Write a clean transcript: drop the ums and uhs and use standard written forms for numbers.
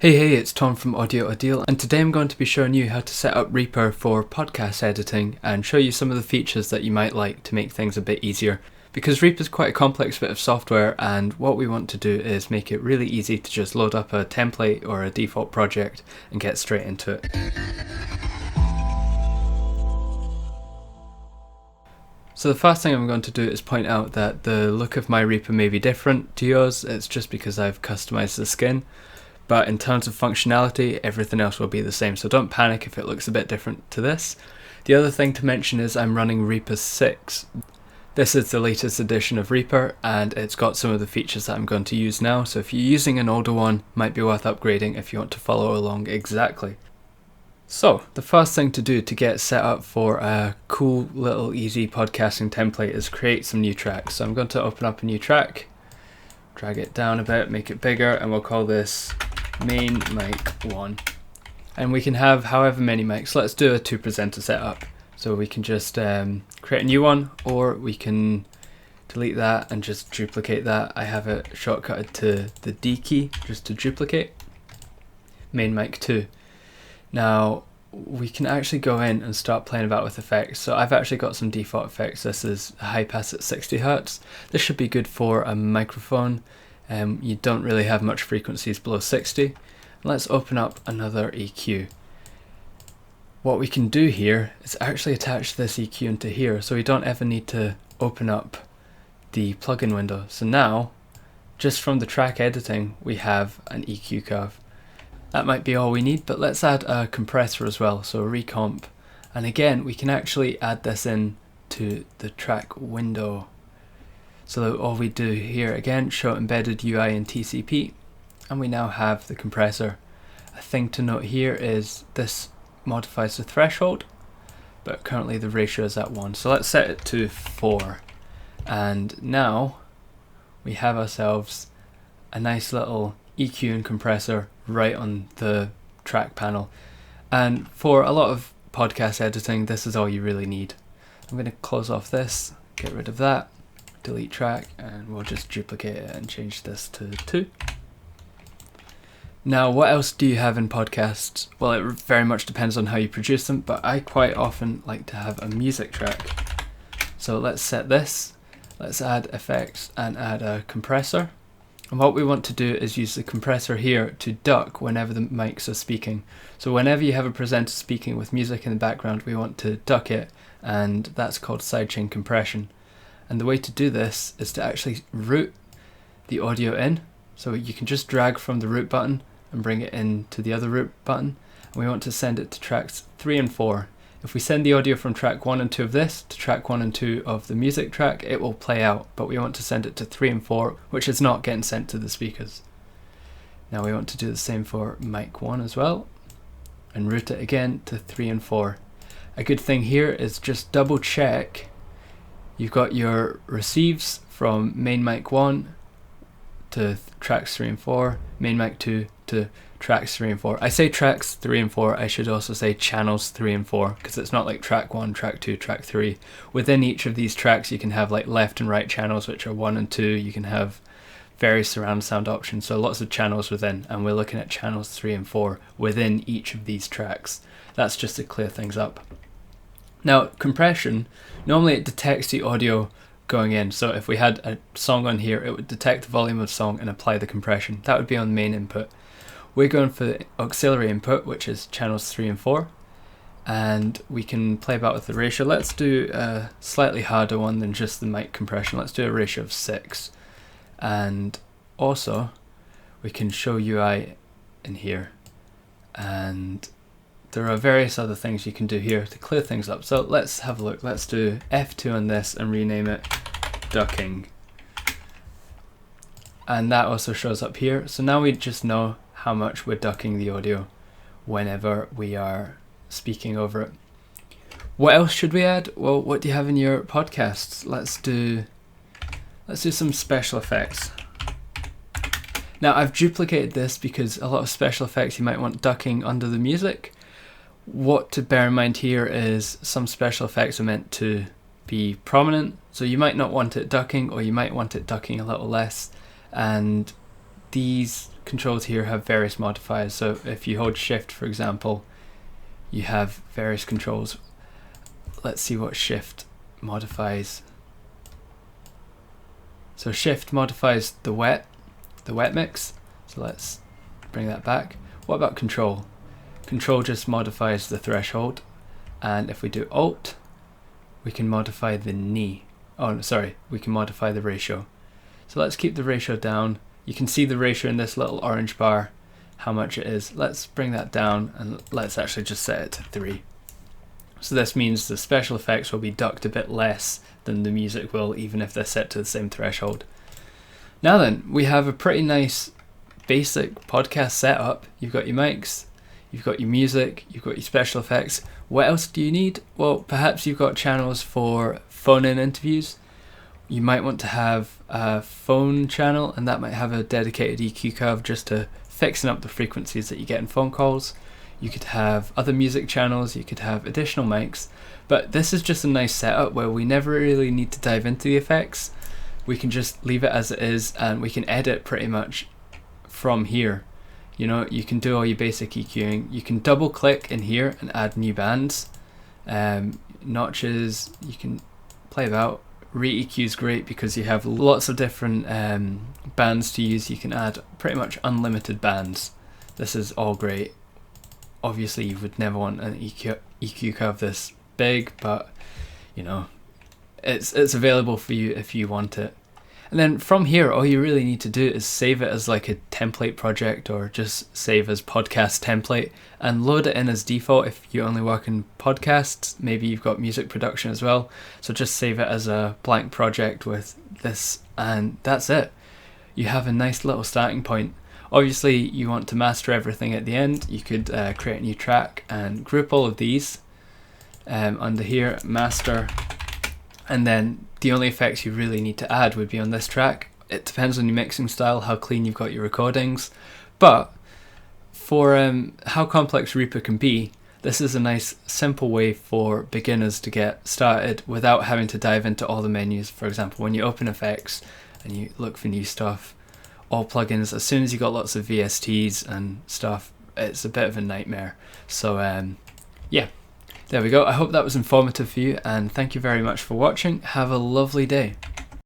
Hey, it's Tom from Audio Ideal, and today I'm going to be showing you how to set up Reaper for podcast editing and show you some of the features that you might like to make things a bit easier. Because Reaper is quite a complex bit of software, and what we want to do is make it really easy to just load up a template or a default project and get straight into it. So the first thing I'm going to do is point out that the look of my Reaper may be different to yours. It's just because I've customized the skin. But in terms of functionality, everything else will be the same, so don't panic if it looks a bit different to this. The other thing to mention is I'm running Reaper 6. This is the latest edition of Reaper, and it's got some of the features that I'm going to use now, so if you're using an older one, it might be worth upgrading if you want to follow along exactly. So, the first thing to do to get set up for a cool little easy podcasting template is create some new tracks. So I'm going to open up a new track, drag it down a bit, make it bigger, and we'll call this main mic 1, and we can have however many mics. Let's do a 2 presenter setup, so we can just create a new one, or we can delete that and just duplicate that. I have it shortcutted to the D key just to duplicate main mic 2. Now we can actually go in and start playing about with effects. So I've actually got some default effects. This is a high pass at 60 Hz. This should be good for a microphone. You don't really have much frequencies below 60. Let's open up another EQ. What we can do here is actually attach this EQ into here, so we don't ever need to open up the plugin window. So now, just from the track editing, we have an EQ curve. That might be all we need, but let's add a compressor as well, so recomp. And again, we can actually add this in to the track window. So all we do here again, show embedded UI in TCP, and we now have the compressor. A thing to note here is this modifies the threshold, but currently the ratio is at 1. So let's set it to 4. And now we have ourselves a nice little EQ and compressor right on the track panel. And for a lot of podcast editing, this is all you really need. I'm going to close off this, get rid of that, delete track, and we'll just duplicate it and change this to 2. Now, what else do you have in podcasts? Well, it very much depends on how you produce them, but I quite often like to have a music track. So let's set this, let's add effects and add a compressor. And what we want to do is use the compressor here to duck whenever the mics are speaking. So whenever you have a presenter speaking with music in the background, we want to duck it, and that's called sidechain compression. And the way to do this is to actually route the audio in. So you can just drag from the root button and bring it into the other root button. And we want to send it to tracks 3 and 4. If we send the audio from track 1 and 2 of this to track 1 and 2 of the music track, it will play out, but we want to send it to 3 and 4, which is not getting sent to the speakers. Now we want to do the same for mic 1 as well, and route it again to 3 and 4. A good thing here is just double check you've got your receives from main mic 1 to tracks 3 and 4, main mic 2 to tracks 3 and 4. I say tracks 3 and 4, I should also say channels 3 and 4, because it's not like track 1, track 2, track 3. Within each of these tracks you can have like left and right channels, which are 1 and 2. You can have various surround sound options, so lots of channels within, and we're looking at channels 3 and 4 within each of these tracks. That's just to clear things up. Now, compression, normally it detects the audio going in. So if we had a song on here, it would detect the volume of the song and apply the compression. That would be on the main input. We're going for the auxiliary input, which is channels 3 and 4. And we can play about with the ratio. Let's do a slightly harder one than just the mic compression. Let's do a ratio of 6. And also, we can show UI in here. And there are various other things you can do here to clear things up. So let's have a look. Let's do F2 on this and rename it ducking. And that also shows up here. So now we just know how much we're ducking the audio whenever we are speaking over it. What else should we add? Well, what do you have in your podcasts? Let's do some special effects. Now I've duplicated this because a lot of special effects you might want ducking under the music. What to bear in mind here is some special effects are meant to be prominent, so you might not want it ducking, or you might want it ducking a little less, and these controls here have various modifiers. So if you hold shift, for example, you have various controls. Let's see what shift modifies. So shift modifies the wet mix. So let's bring that back. What about control? Control just modifies the threshold. And if we do alt, we can modify the knee. Oh, sorry, we can modify the ratio. So let's keep the ratio down. You can see the ratio in this little orange bar, how much it is. Let's bring that down and let's actually just set it to 3. So this means the special effects will be ducked a bit less than the music will, even if they're set to the same threshold. Now then, we have a pretty nice basic podcast setup. You've got your mics, you've got your music, you've got your special effects. What else do you need? Well, perhaps you've got channels for phone-in interviews. You might want to have a phone channel, and that might have a dedicated EQ curve just to fixing up the frequencies that you get in phone calls. You could have other music channels, you could have additional mics, but this is just a nice setup where we never really need to dive into the effects. We can just leave it as it is, and we can edit pretty much from here. You know, you can do all your basic EQing. You can double click in here and add new bands, notches. You can play about. Re-EQ is great because you have lots of different bands to use. You can add pretty much unlimited bands. This is all great. Obviously you would never want an EQ curve this big, but you know, it's available for you if you want it. And then from here, all you really need to do is save it as like a template project, or just save as podcast template and load it in as default if you only work in podcasts. Maybe you've got music production as well. So just save it as a blank project with this, and that's it. You have a nice little starting point. Obviously you want to master everything at the end. You could create a new track and group all of these under here, master, and then the only effects you really need to add would be on this track. It depends on your mixing style, how clean you've got your recordings, but for how complex Reaper can be, this is a nice simple way for beginners to get started without having to dive into all the menus. For example, when you open effects and you look for new stuff, all plugins, as soon as you got lots of VSTs and stuff, it's a bit of a nightmare. So yeah, there we go. I hope that was informative for you, and thank you very much for watching. Have a lovely day.